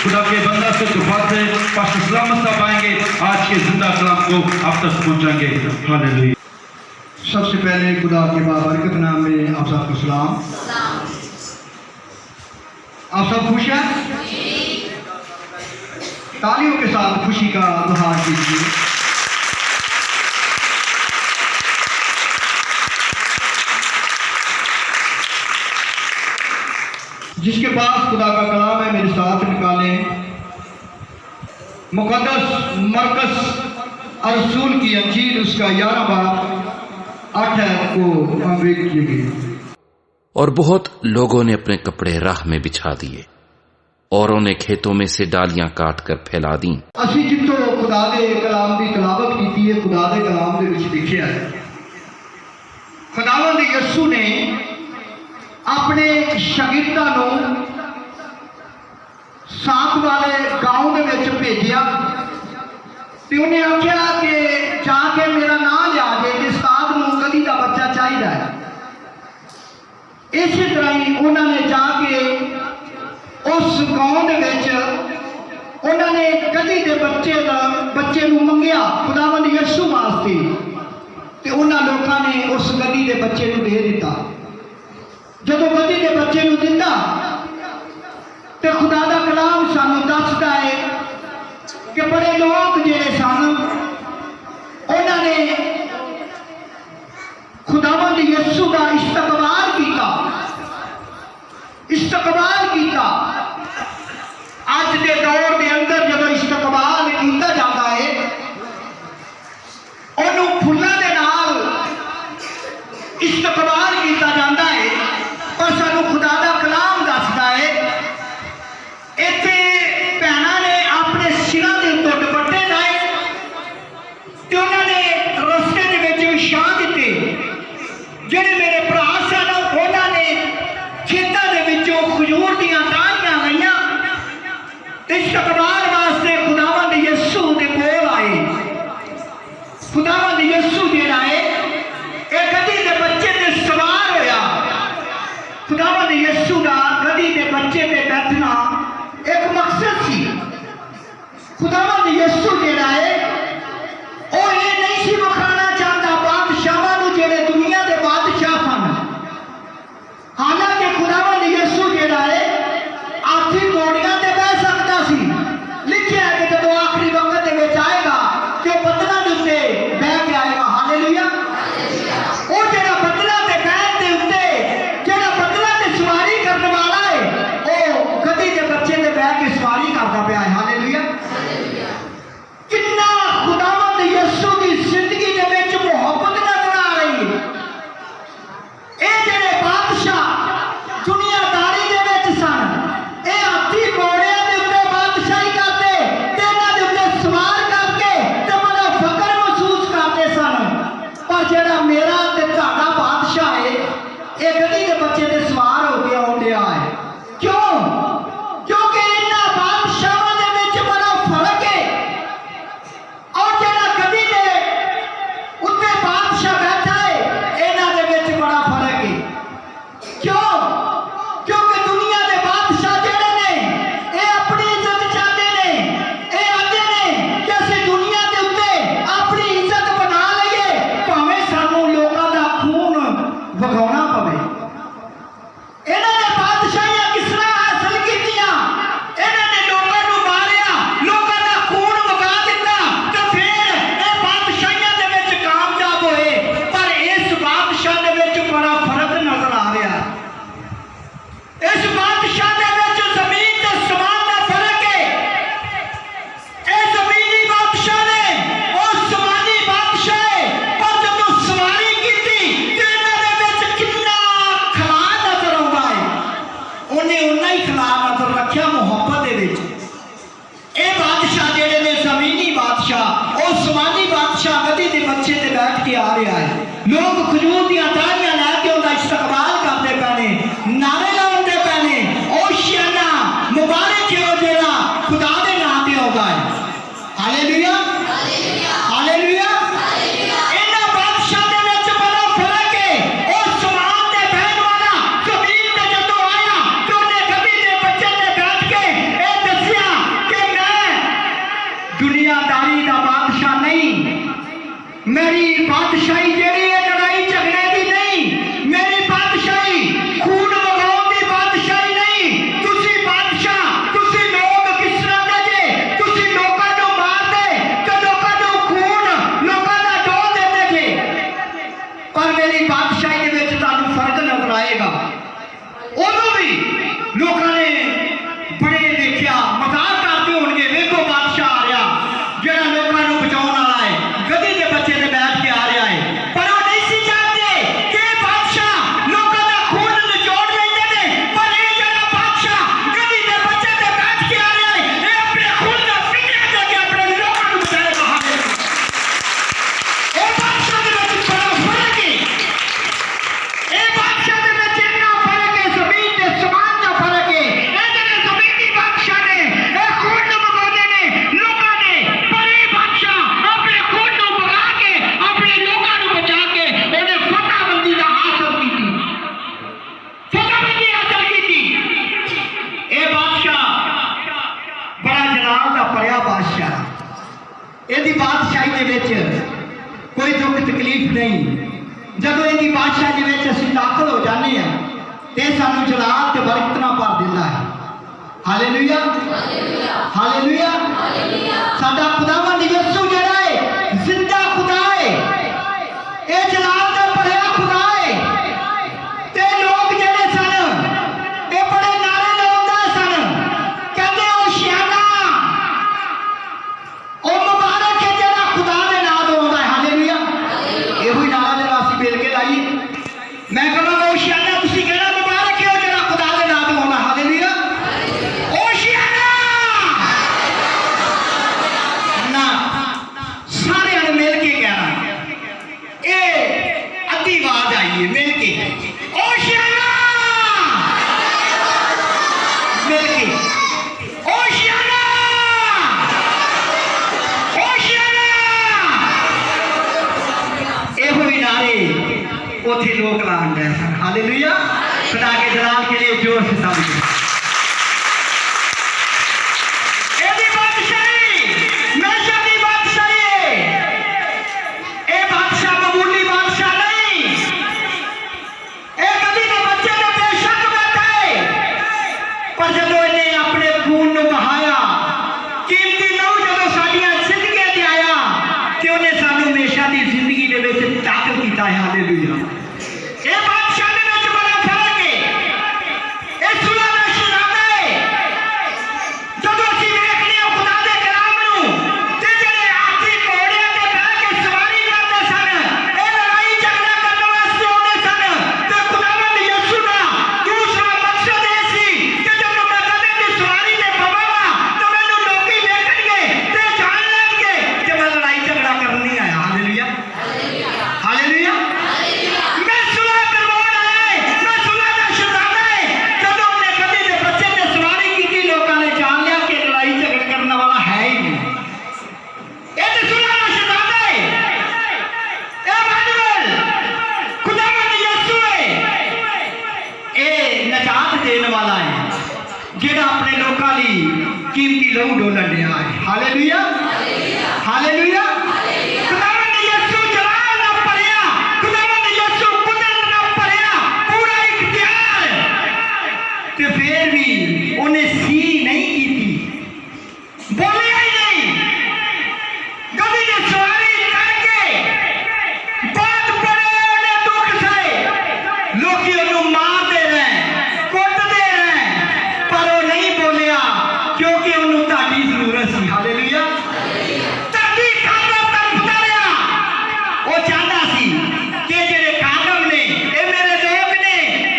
खुदा के बंदा से दुआ से पास्टर सलामत साहब आएंगे, आज के जिंदा कलाम को आप तक पहुंचाएंगे। हालेलुया। सबसे पहले खुदा के बाबरकत नाम में आप सबको सलाम। आप सब खुश हैं? तालियों के साथ खुशी का इजहार कीजिए। जिसके पास खुदा का कलाम है मेरे साथ निकालें मुकद्दस मरकस रसूल की अंजील उसका 11 बाब 8 को आवेग किए गए। और बहुत लोगों ने अपने कपड़े राह में बिछा दिए, औरों ने खेतों में से डालियां काट कर फैला दी। असी जितो खुदा दे कलाम की तलावत की है, खुदा दे कलाम दे विच लिखिया है खुदावंद यसू ने अपने शागिर्दां नूं साथ वाले गांव दे विच भेजिया ते उन्हें आख्या कि जाके मेरा नाम लिया जे कि साध नूं गधी दा बच्चा चाहिदा है। इसी तरह ही उन्होंने जाके उस गांव दे विच उन्होंने गधी दे बच्चे नूं मंगिया खुदावंद यसू वास्ते ते उन्हां लोकां ने उस गधी दे बच्चे नूं दे दिता। जदों गधी के बच्चे नूं दिता तो खुदा दा कलाम सानूं दसदा है कि बड़े लोग जिहड़े सन उन्होंने खुदावंद यसू का इस्तकबाल किया। अज के दौर के अंदर जदों इस्तकबाल किया जाता है उन्होंने फुल्लां दे नाल इस्तकबाल किया जाता है, पर सानू खुदा दा कलाम दसदा है इत्थे भैणां ने अपने सिरां दे उत्ते दुपट्टे लाए ते उन्होंने रस्ते दे विच विछा दित्ते। जिहड़े मेरे भरा सन उन्होंने खेतां दे विचों खजूर दीयां डालियां लईआं ते इस्तकबाल वास्ते खुदावंद यसू दे कोल आए। खुदावंद यसू जिहड़ा है इह गधी दे बच्चे ते सवार होया। खुदावंद यसू का गधी के बच्चे पे बैठना एक मकसद सी। खुदावंद यसू जिहड़ा है वो ये नहीं सी विखाना चाहता बादशाहां नूं जिहड़े दुनिया के बादशाह सन। हालांकि खुदावंद यसू जिहड़ा है हाथी घोड़ियां ते बह सकता सी। लिखिया है कि जब आखिरी वक्त दे विच आएगा कि वो बदलां दे उत्ते बह के आएगा। हालेलुया। वो जिहड़ा बदलां ते बैठ दे उत्ते जिहड़ा बदलां ते सवारी करने वाला है वो गधी के बच्चे ते बैठ के सवारी करता पिया है। हालेलुया। कितना उदों भी लोगों ने बड़े देखा मजाक करते होंगे, देखो बादशाह आ रहा जरा लोगों को बचाने वाला है, गधी के बच्चे से बैठ के आ रहा है, पर वो नहीं सी जानते कि बादशाह लोगों का खून निचोड़ लेते हैं, पर ये जरा बादशाह गधी के बच्चे से बैठ के आ रहा है, ये अपने खून का फिक्र करके अपने लोगों को बचाएगा। ये बादशाह के बीच बड़ा फर्क है, ये बादशाह के बीच इतना फर्क है, जमीन के समान का फर्क है। ये जरा जमीनी बादशाह ने ये खून बगाने ने लोगों ने, पर ये बादशाह अपने खून को बगा के अपने लोगों को बचा के उन्हें फतहबंदी का हासिल की थी, फतहबंदी हासिल की थी। ये बादशाह बड़ा जलाल का भरिया बादशाह, ਇਹਦੀ ਬਾਦਸ਼ਾਹੀ ਦੇ ਵਿੱਚ कोई दुख तकलीफ नहीं। जब इसकी बादशाही में असं दाखिल हो जाते हैं तो सानू जलाल ते बरकत नाल भर दिंदा है। Hallelujah hallelujah. साडा खुदावंद यीशु जिहड़ा है जिंदा खुदा है, ये जलाल दा भरिया खुदा है। ते लोग जिहड़े सन ये बड़े नारे लाउंदे सन, कहंदे होशियाना ओ मुबारक है जिहड़ा खुदा दे नाम तो आउंदा है। हालेलुया। ਇਹੋ ਹੀ ਨਾਰਾ ਜਿਹੜਾ ਅਸੀਂ ਮਿਲ ਕੇ ਲਾਈਏ। ਮੈਂ ਕਹਾਂਗਾ ਹੋਸ਼ਿਆਰਾ, ਤੁਸੀਂ ਕਹਿਣਾ ਮੁਬਾਰਕ ਹੈ ਜਿਹੜਾ ਖੁਦਾ ਦੇ ਨਾਮ ਤੋਂ ਆਉਂਦਾ। ਹਾਲੇਲੂਇਆ ਹੋਸ਼ਿਆਰਾ ਨਾ, ਸਾਰਿਆਂ ਨੇ ਮਿਲ ਕੇ ਕਹਿਣਾ, ਇਹ ਅੱਧੀ ਆਵਾਜ਼ ਆਈਏ ਮਿਲ ਕੇ ਹੋਸ਼ਿਆਰਾ, ਮਿਲ ਕੇ ਹੋਸ਼ਿਆਰਾ ਹੋਸ਼ਿਆਰਾ। ਇਹੋ ਹੀ ਨਾਰੇ उथे लोग लान रहे हैं। हालेलुया। खुदा के जलाल के लिए जोर से ताली। एदी बादशाही हमेशा की बादशाही है, ये बादशाह मामूली बादशाह नहीं, ये कभी के बच्चे ने बेशक बैठा है, पर जब इन्हें अपने खून को बहाया, कीमती लहू जब साडियां जिंदगी ते आया ते उन्हें सानू हमेशा की जिंदगी दे विच दाखिल कीता है। हालेलुया। ये बादशाह के बीच बड़ा फर्क है, ये सुलह दा शहजादा है। जब असीं देखने खुदा दे कलाम नूं ते जिहड़े हाथी घोड़ियां ते बैठ के सवारी करदे सन, ये लड़ाई झगड़ा करन वास्ते आउंदे सन, ते खुदावंद यीशु दा दूसरा मकसद ये सी कि जब मैं कदे दी सवारी ते पवांगा तो मैनूं लोकी देखणगे ते जान लैणगे कि मैं लड़ाई झगड़ा करन नहीं आया। Hallelujah hallelujah. मैं सुलह करवाउण आया, मैं सुलह दा शहजादा है। जब उन्हें कदी दे बच्चे ते सवारी कीती, लोकां ने जान लिया कि लड़ाई झगड़ करने वाला है ही नहीं, ये ते सुलह दा शहजादा है। इमानुएल खुदावंद यीशु है, ये नजात देने वाला है जेड़ा अपने लोकां लई कीमती लहू डोलन दिया है। Hallelujah hallelujah. खुदावंद यीशु जलाल नाल भरिया, खुदावंद यीशु कुदरत नाल भरिया, पूरा इख्तियार, ते फिर भी उन्हें सी नहीं की थी, बोलिया ही नहीं। गधी ने सवारी करके बहुत बड़े उन्हें दुख से लोग उन्हें मारते रहे, कुटते रहे, पर वो नहीं बोलिया क्योंकि उन्हें ताड़ी जरूरत सी। हालेलुया। ताड़ी खादा तक उतारिया, वो चाहता सी कि जेड़े कादम ने, ये मेरे लोग ने,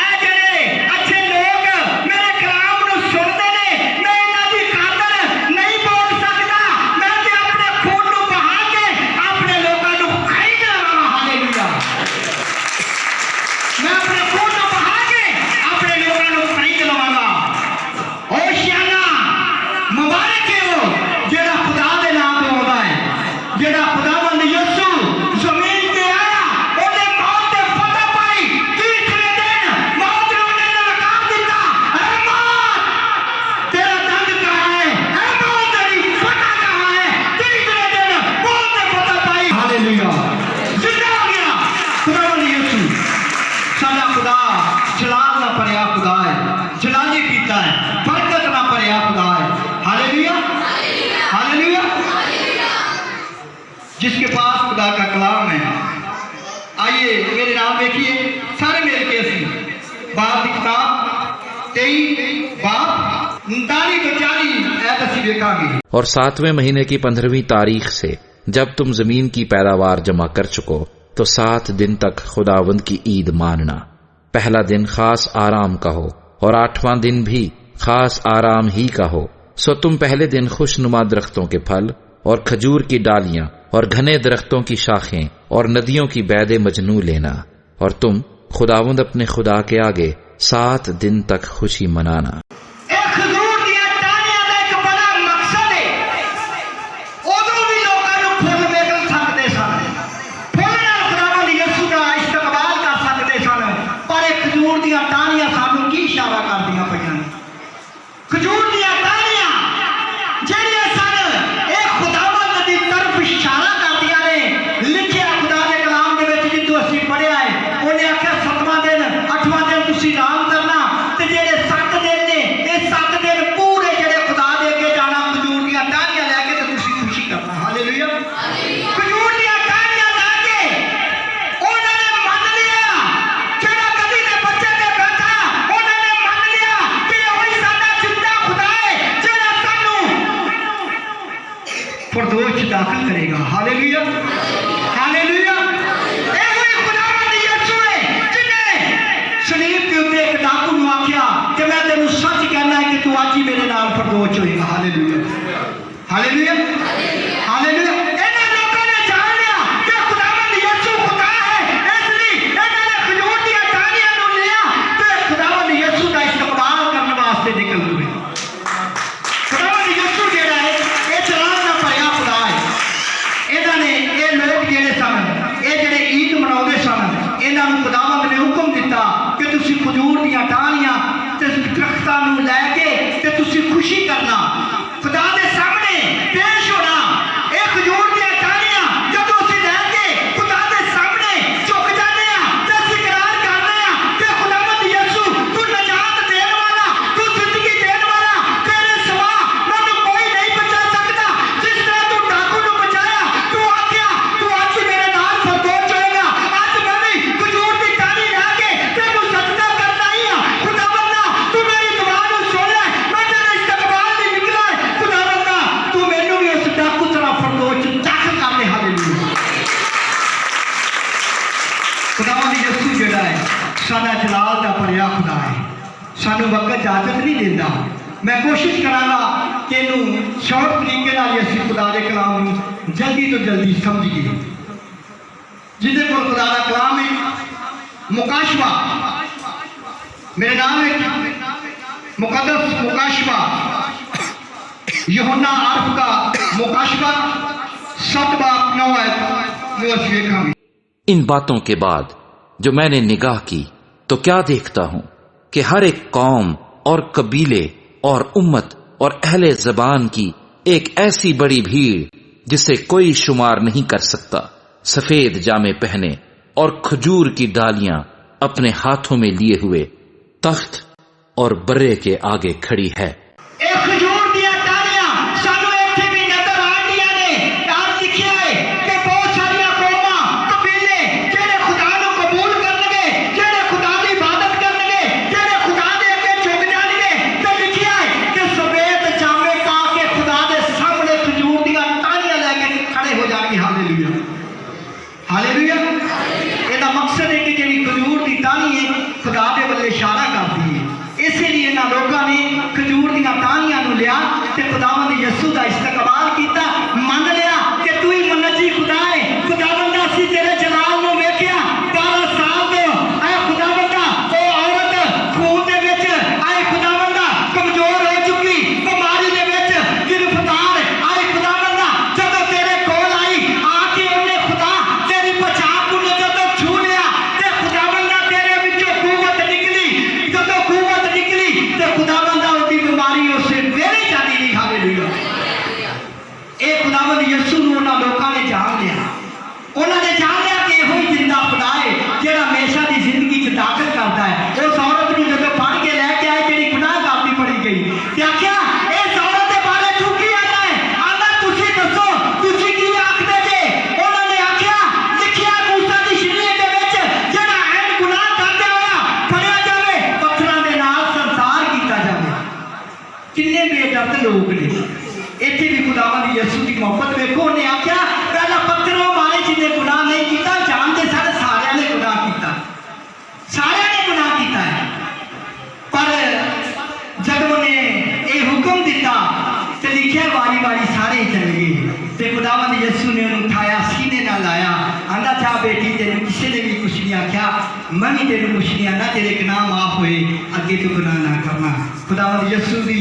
ए जेड़े अच्छे लोग मेरे कलाम नूं सुनते ने, मैं इन्हां दी खातर नहीं बोल सकता, मैं ते अपने खून नूं बहा के अपने लोकां नूं खरीद लवांगा। हालेलुया। मैं अपने खून नूं बहा के अपने लोकां नूं खरीद लवांगा। होशियाना मुबारक है वो जेड़ा खुदा दे नाम तो आउंदा है, जेड़ा खुदावंद यीशु जमीन ते आया, उन्हें मौत ते फतह पाई, तीसरे दिन मौत ने उन्हें ललकार दिता, ऐ मौत तेरा दंड कहाँ है, ऐ मौत तेरी फतह कहाँ है। तीसरे दिन मौत ने फतह पाई। हालेलुया। जिंदा हो गया खुदावंद यीशु। साडा खुदा जलाल नाल भरिया खुदा है, जलाली कीता है, बरकत नाल भरिया खुदा है। Hallelujah hallelujah. जिसके पास खुदा का कलाम है, आइए मेरे नाम देखिए सारे मिल के असी बाप की किताब 23 बाप 39 तो 40 ऐ असीं वेखांगे। और 7वें महीने की 15वीं तारीख से जब तुम जमीन की पैदावार जमा कर चुको तो 7 दिन तक खुदावंद की ईद मानना। पहला दिन खास आराम का हो और 8वां दिन भी खास आराम ही का हो। सो तुम पहले दिन खुशनुमा दरख्तों के फल और खजूर की डालियां और घने दरख्तों की शाखें और नदियों की बैदे मजनू लेना, और तुम खुदावंद अपने खुदा के आगे 7 दिन तक खुशी मनाना। दाखिल करेगा। Hallelujah hallelujah. खुदावंद यीशु है जिन्हें सलीब के उत्ते एक डाकू नूं आख्या कि मैं तेनू सच कहना है कि तू आज ही मेरे नाल फरदोश होएगा। Hallelujah hallelujah hallelujah. इन्हां लोकां ने जान लिया कि खुदावंद यीशु खुदा है, इसलिए इन्हां ने खजूर दी टाहनियां नूं लिया ते खुदावंद यीशु दा इस्तकबाल करने वास्ते निकल पए। खुदावंद यीशु जेड़ा है ये चलान दा भरिया खुदा है। इन्हां ने ये लोग जेड़े सन ये जेड़े ईद मनाउंदे सन इन्हां नूं खुदावंद ने हुक्म दिता कि तुसीं खजूर दी टाहनियां ते दरख्तां नूं लैके ते तुसीं खुशी करना, खुदा दे सामने पेश होना। ये खजूर दी टाहनियां जदों असीं लैके खुदा दे सामने झुक जांदे आ ते असीं इकरार करदे आ कि खुदावंद यीशु तू नजात देण वाला, तू जिंदगी देण वाला, तेरे सिवा मैनूं कोई नहीं बचा सकदा। जिस तरह तू डाकू नूं बचाया, तू आख्या तू अज मेरे नाल फरदोश होएगा, अज मैं भी खजूर दी टाहनी लैके तेनूं सजदा करना ही आ। खुदावंदा तू मेरी दुआ नूं सुन ले, मैं तेरे इस्तकबाल लई निकला है। खुदावंदा तू मैनूं भी उस डाकू तरह फरदोश दाखिल कर दे। हालेलुया। खुदावंद यीशु जेड़ा है साडा जलाल दा भरिया खुदा है, सानू वक्त इजाजत नहीं देता। मैं कोशिश करांगा कि इनू शॉर्ट तरीके नाल असीं खुदा दे कलाम नूं जल्दी तो जल्दी समझिए। जिहदे कोल खुदा दा कलाम है मुकाशवा, मेरे नाम है मुकद्दस मुकाशवा, यूहन्ना आरफ का मुकाशवा 7 बाब 9 आयत में असीं वेखांगे। इन बातों के बाद जो मैंने निगाह की तो क्या देखता हूं कि हर एक कौम और कबीले और उम्मत और अहले ज़बान की एक ऐसी बड़ी भीड़ जिसे कोई शुमार नहीं कर सकता, सफेद जामे पहने और खजूर की डालियां अपने हाथों में लिए हुए तख्त और बर्रे के आगे खड़ी है। हालेलुया। इसका मकसद है कि जी खजूर की टाहनी है खुदा के बल्ले इशारा करती है। इसीलिए इन्होंने लोगों ने खजूर दी टाहनियां नूं लिया ते खुदावंद यीशु का इस्तकबाल किया, मान लिया कि तू ही मनजी खुदा है। खुदावंदा असीं तेरे जलाल नूं वेखिया 12 साल तो ऐ खुदावंदा ओ औरत खून दे विच ऐ खुदावंदा कमजोर हो चुकी, बीमारी दे विच गिरफ्तार ऐ खुदावंदा जदों तेरे कोल आई आके उन्हें खुदा तेरी पछाण नूं जदों छू लिया ते खुदावंदा तेरे विचों कुव्वत निकली, जदों कुव्वत निकली ते खुदावंदा उसकी बीमारी उससे वेले जाती नहीं। हालेलुया। बेदर्द लोग ने। इत्थे भी खुदावंद यसू की मोहब्बत वेखो, उन्हें आख्या पहला पत्थर वो मारे जिन्हें गुनाह नहीं किया, जानते सारे सारे ने गुनाह किया, सारे ने गुनाह किया है। पर जब उन्हें ये हुक्म दिता तो लिखा वारी वारी सारे चल गए, तो खुदावंद यसू ने उन्हें उठाया, सीने ना लाया, आंदा था बेटी तेरे किसी ने भी कुछ नहीं आख्या, मैं भी तेरे कुछ नहीं आना, तेरे गुनाह माफ हुए, अगे तो गुनाह ना करना। खुदावंद यसू की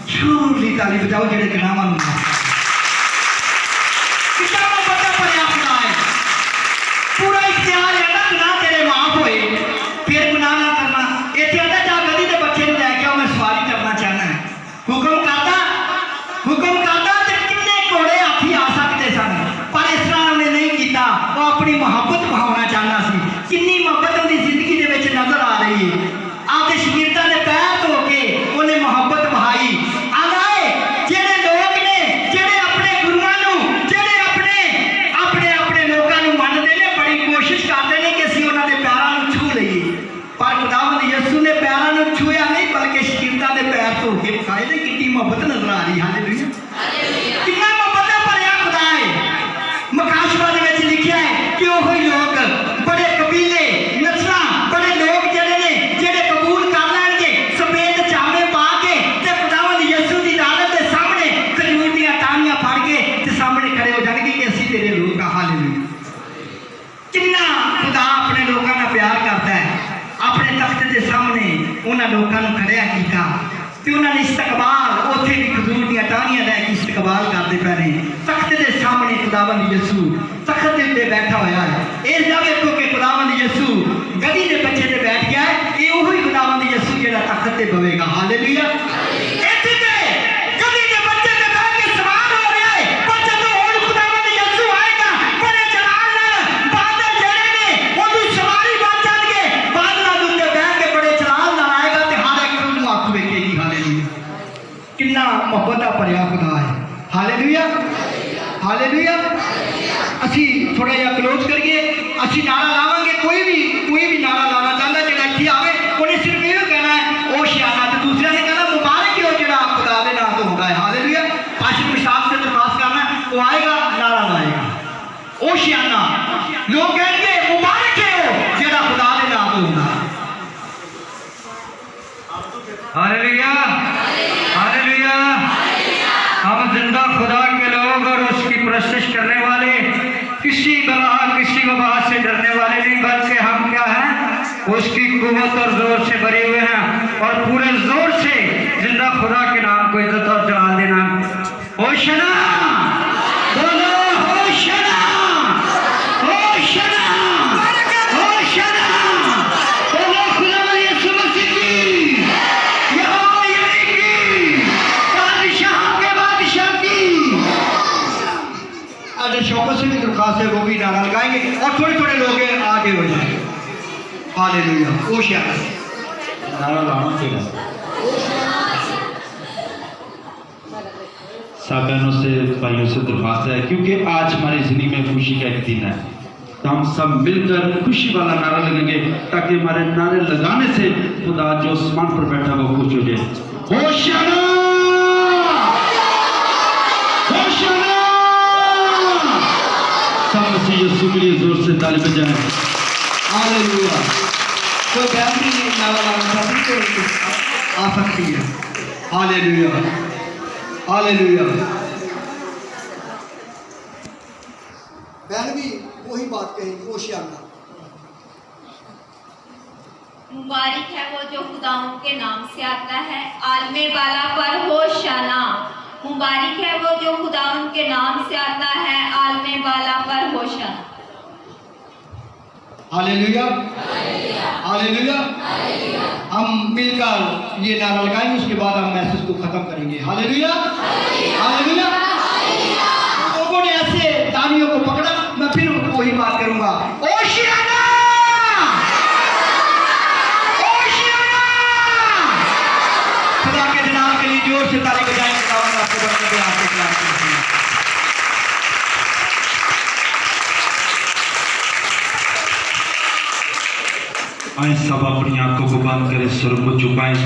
छोटी ताली बजाओ जेड़े गुनाह माफ पूरा इख्तियार है ना, गुनाह तेरे माफ होए फिर गुनाह ना करना। इतने आंदा जा गधी के बच्चे ने लैके आओ, मैं सवारी करना चाहना है। हुक्म करता तो कितने घोड़े हाथी आ सकते सन, पर इस तरह उन्हें नहीं किया। वो अपनी मोहब्बत बहाना चाहना सी। कितनी मोहब्बत उनकी जिंदगी के विच नजर आ रही है। आपके शगीर्दां दे पैर धो के उन्हें मोहब्बत बहाई। आंदा जेड़े लोग ने जेड़े अपने गुरुआं नूं जेड़े अपने अपने लोकां नूं मनदे ने, बड़ी कोशिश करते हैं कि असीं उन्हां दे पैरां नूं छू लईए, पर खुदावंद यसू ने पैरां नूं छूया नहीं, बल्कि शगीर्दां दे पैर धो के विखाए ने। कितनी मोहब्बत नजर आ रही है। हालेलुया, कितना मोहब्बत भरिया खुदा है। मकाशवा दे विच लिखिया है कि ओही लोग बड़े कबीले नस्लां बड़े लोग जेड़े ने जेड़े कबूल कर लैणगे सफेद चावे पा के ते खुदावंद यसू दी अदालत दे सामने खजूर दीयां टाहनियां फड़ के ते सामने खड़े हो जाणगे कि असीं तेरे लोग आ। हालेलुया, कितना खुदा अपने लोगों का प्यार करता है। अपने तख्त के सामने उन्होंने लोगों को खड़िया किया तो उन्होंने इस्तकबाल उत्थे भी खजूर दी टाहनियां लैके इस्तकबाल करते पे ने। तख्त के सामने खुदावंद यसू तख्त के उत्ते बैठा होया है। इस दा वेखो कि खुदावंद यसू गधी के बच्चे ते बैठ गया है। ये वही खुदावंद यसू जेड़ा तख्त ते बवेगा। हालेलुया, इत्थे ते गधी के बच्चे ते बैठ के सवार हो रहा है, पर जदों हुण खुदावंद यसू आएगा बड़े जलाल नाल बादल जेड़े ने ओदी सवारी बन जाणगे, बादलां दे उत्ते बैठ के बड़े जलाल नाल आएगा ते हर एक नूं अख वेखेगी। हालेलुया, कितना मोहब्बत भरिया खुदा है। Hallelujah, hallelujah. असी थोड़ा जिहा क्लोज करिए, असी नारा लावांगे। कोई भी नारा लाना चाहता जेड़ा इत्थे आवे उन्हें सिर्फ ये कहना है ओ शियाना, तो दूसरे ने कहना मुबारक हो जेड़ा खुदा दे नाम तो होगा है। हालेलुया, आशिक पेशाब से दरखास्त करना, वो आएगा नारा लाएगा ओ शियाना। लोग कहेंगे मुबारक हो जेड़ा खुदा दे नाम तो होगा। Hallelujah, hallelujah. हम जिंदा खुदा के लोग और उसकी प्रशंसा करने वाले, किसी बला किसी वबा से डरने वाले नहीं, बल्कि हम क्या हैं उसकी कुव्वत और जोर से भरे हुए हैं और पूरे जोर से जिंदा खुदा के नाम को इज्जत और जलाल देना। होशना बोलो, होशना, होशना, होशना बोलो खुदा यीशु मसीह की, यहोवा यही की, बादशाह के बादशाह की। अगर शौकत से भी दरखास्त है वो भी नारा लगाएंगे और थोड़े थोड़े लोग आगे हो जाएंगे। हालेलुया, ओ शियाना नारा लाना चाहिए। सब बहनों से भाइयों से दरख्वास्त है, क्योंकि आज हमारी जिंदगी में खुशी का एक दिन है, तो हम सब मिलकर खुशी वाला नारा लगेंगे, ताकि हमारे नारे लगाने से खुदा जो आसमान पर बैठा वो खुश हो जाए। होशाना, होशाना। सब मसीह यीशु के लिए जोर से ताली बजाएं। हालेलुया। तो बैठी नारा लगाना चाहती तो आ सकती है। Hallelujah, hallelujah. बहन भी वही बात कहेगी, वो शियाना। मुबारक है वो जो खुदा के नाम से आता है, आलमे बाला पर होशाना। मुबारक है वो जो खुदा के नाम से आता है, आलमे बाला पर होशाना। Hallelujah, hallelujah. हम मिलकर ये नारा लगाएंगे, उसके बाद हम मैसेज को खत्म करेंगे। Hallelujah, hallelujah. लोगों ने ऐसे तालियों को पकड़ा, मैं फिर वही बात करूंगा। Oceania, Oceania. खुदा के जनाब के लिए जोर से ताली बजाएंगे। आपको बरकत दे, आपके कलाम के लिए। आए सब अपनी आंखों को बंद करें, सुर को झुकाएं।